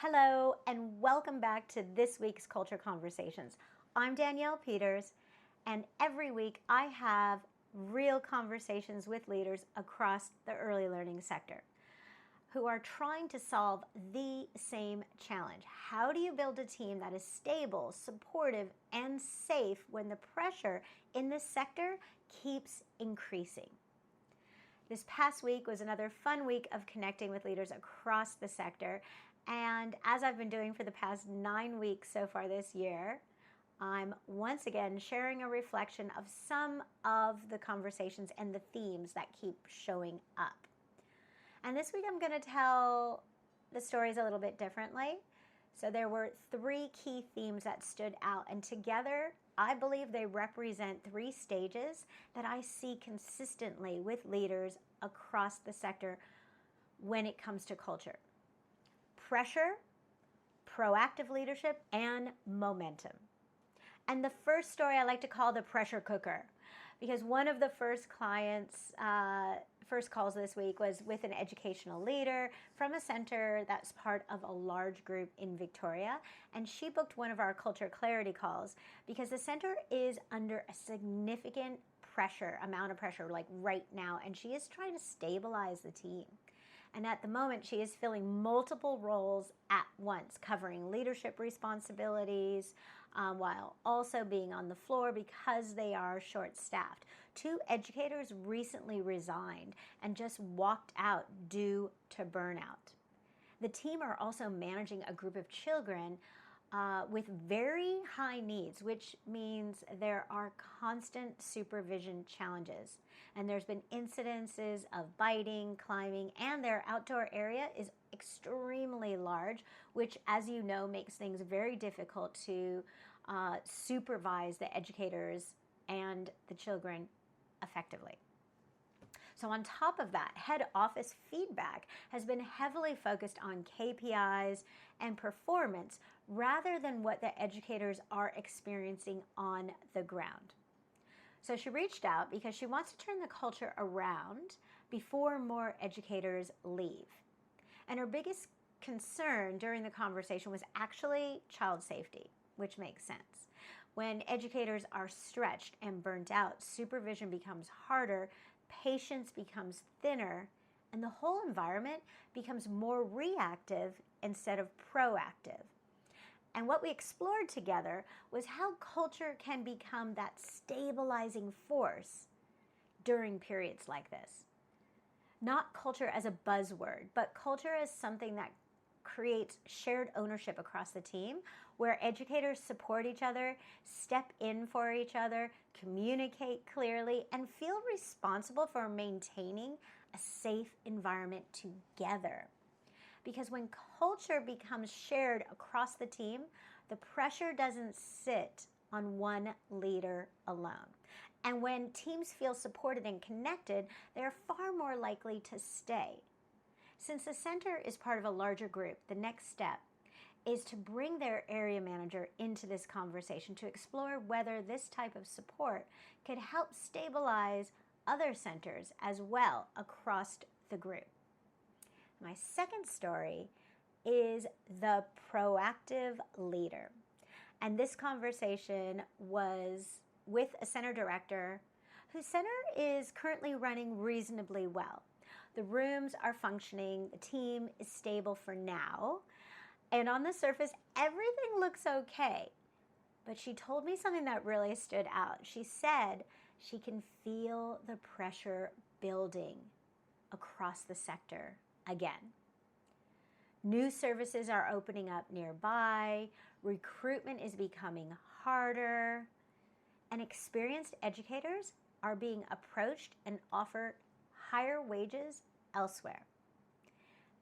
Hello, and welcome back to this week's Culture Conversations. I'm Danielle Peters, and every week I have real conversations with leaders across the early learning sector who are trying to solve the same challenge. How do you build a team that is stable, supportive, and safe when the pressure in this sector keeps increasing? This past week was another fun week of connecting with leaders across the sector. And as I've been doing for the past 9 weeks so far this year, I'm once again sharing a reflection of some of the conversations and the themes that keep showing up. And this week I'm going to tell the stories a little bit differently. So there were 3 key themes that stood out, and together I believe they represent 3 stages that I see consistently with leaders across the sector when it comes to culture: pressure, proactive leadership, and momentum. And the first story I like to call the pressure cooker, because one of the first calls this week was with an educational leader from a center that's part of a large group in Victoria. And she booked one of our culture clarity calls because the center is under a significant amount of pressure, like right now, and she is trying to stabilize the team. And at the moment, she is filling multiple roles at once, covering leadership responsibilities while also being on the floor because they are short-staffed. 2 educators recently resigned and just walked out due to burnout. The team are also managing a group of children with very high needs, which means there are constant supervision challenges. And there's been incidences of biting, climbing, and their outdoor area is extremely large, which, as you know, makes things very difficult to supervise the educators and the children effectively. So on top of that, head office feedback has been heavily focused on KPIs and performance rather than what the educators are experiencing on the ground. So she reached out because she wants to turn the culture around before more educators leave. And her biggest concern during the conversation was actually child safety, which makes sense. When educators are stretched and burnt out, supervision becomes harder, patience becomes thinner, and the whole environment becomes more reactive instead of proactive. And what we explored together was how culture can become that stabilizing force during periods like this. Not culture as a buzzword, but culture as something that creates shared ownership across the team, where educators support each other, step in for each other, communicate clearly, and feel responsible for maintaining a safe environment together. Because when culture becomes shared across the team, the pressure doesn't sit on one leader alone. And when teams feel supported and connected, they are far more likely to stay. Since the center is part of a larger group, the next step is to bring their area manager into this conversation to explore whether this type of support could help stabilize other centers as well across the group. My second story is the proactive leader. And this conversation was with a center director whose center is currently running reasonably well. The rooms are functioning, the team is stable for now, and on the surface, everything looks okay. But she told me something that really stood out. She said she can feel the pressure building across the sector again. New services are opening up nearby, recruitment is becoming harder, and experienced educators are being approached and offered higher wages elsewhere.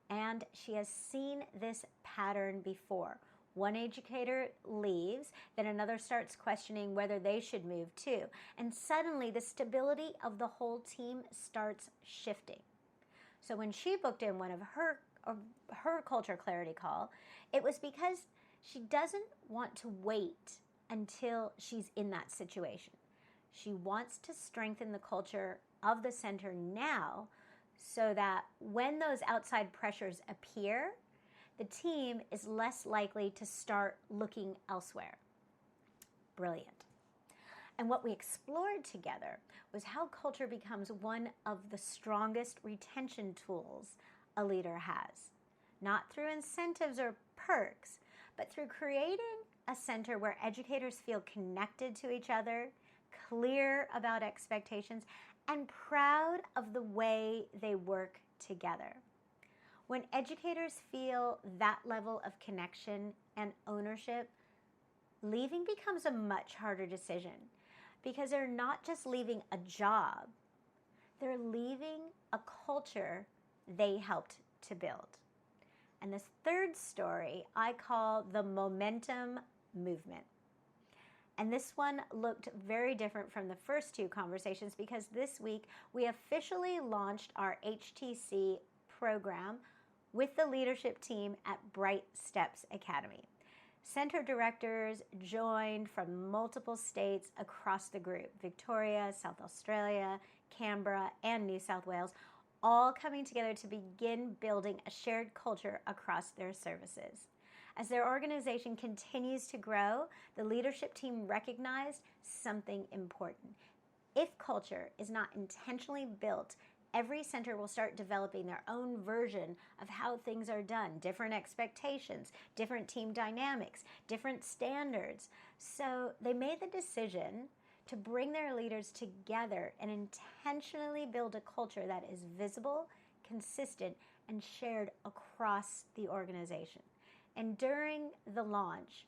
And she has seen this pattern before. One educator leaves, then another starts questioning whether they should move too. And suddenly the stability of the whole team starts shifting. So when she booked in one of her culture clarity call, it was because she doesn't want to wait until she's in that situation. She wants to strengthen the culture of the center now so that when those outside pressures appear, the team is less likely to start looking elsewhere. Brilliant. And what we explored together was how culture becomes one of the strongest retention tools a leader has. Not through incentives or perks, but through creating a center where educators feel connected to each other, clear about expectations, and proud of the way they work together. When educators feel that level of connection and ownership, leaving becomes a much harder decision because they're not just leaving a job, they're leaving a culture they helped to build. And this third story I call the momentum movement. And this one looked very different from the first two conversations because this week we officially launched our HTC program with the leadership team at Bright Steps Academy. Center directors joined from multiple states across the group: Victoria, South Australia, Canberra, and New South Wales, all coming together to begin building a shared culture across their services. As their organization continues to grow, the leadership team recognized something important. If culture is not intentionally built, every center will start developing their own version of how things are done, different expectations, different team dynamics, different standards. So they made the decision to bring their leaders together and intentionally build a culture that is visible, consistent, and shared across the organization. And during the launch,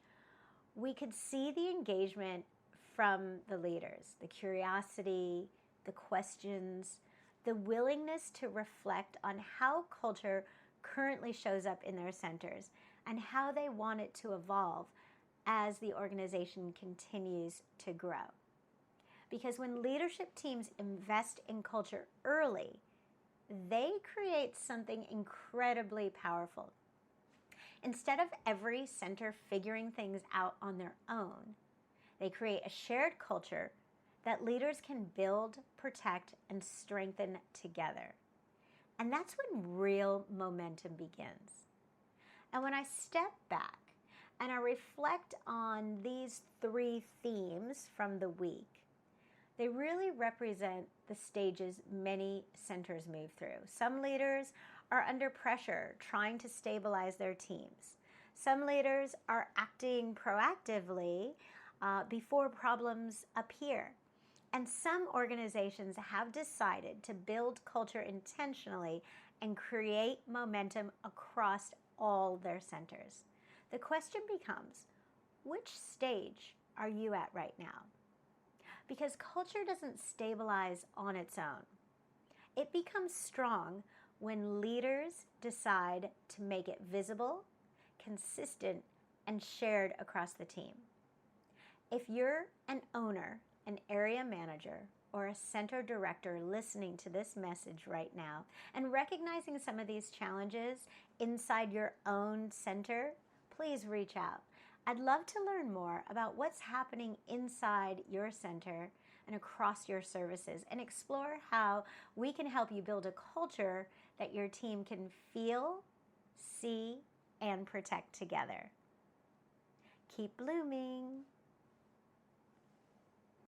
we could see the engagement from the leaders, the curiosity, the questions, the willingness to reflect on how culture currently shows up in their centers and how they want it to evolve as the organization continues to grow. Because when leadership teams invest in culture early, they create something incredibly powerful. Instead of every center figuring things out on their own, they create a shared culture that leaders can build, protect, and strengthen together. And that's when real momentum begins. And when I step back and I reflect on these three themes from the week, they really represent the stages many centers move through. Some leaders are under pressure trying to stabilize their teams. Some leaders are acting proactively before problems appear. And some organizations have decided to build culture intentionally and create momentum across all their centers. The question becomes, which stage are you at right now? Because culture doesn't stabilize on its own. It becomes strong when leaders decide to make it visible, consistent, and shared across the team. If you're an owner, an area manager, or a center director listening to this message right now and recognizing some of these challenges inside your own center, please reach out. I'd love to learn more about what's happening inside your center and across your services and explore how we can help you build a culture that your team can feel, see, and protect together. Keep blooming.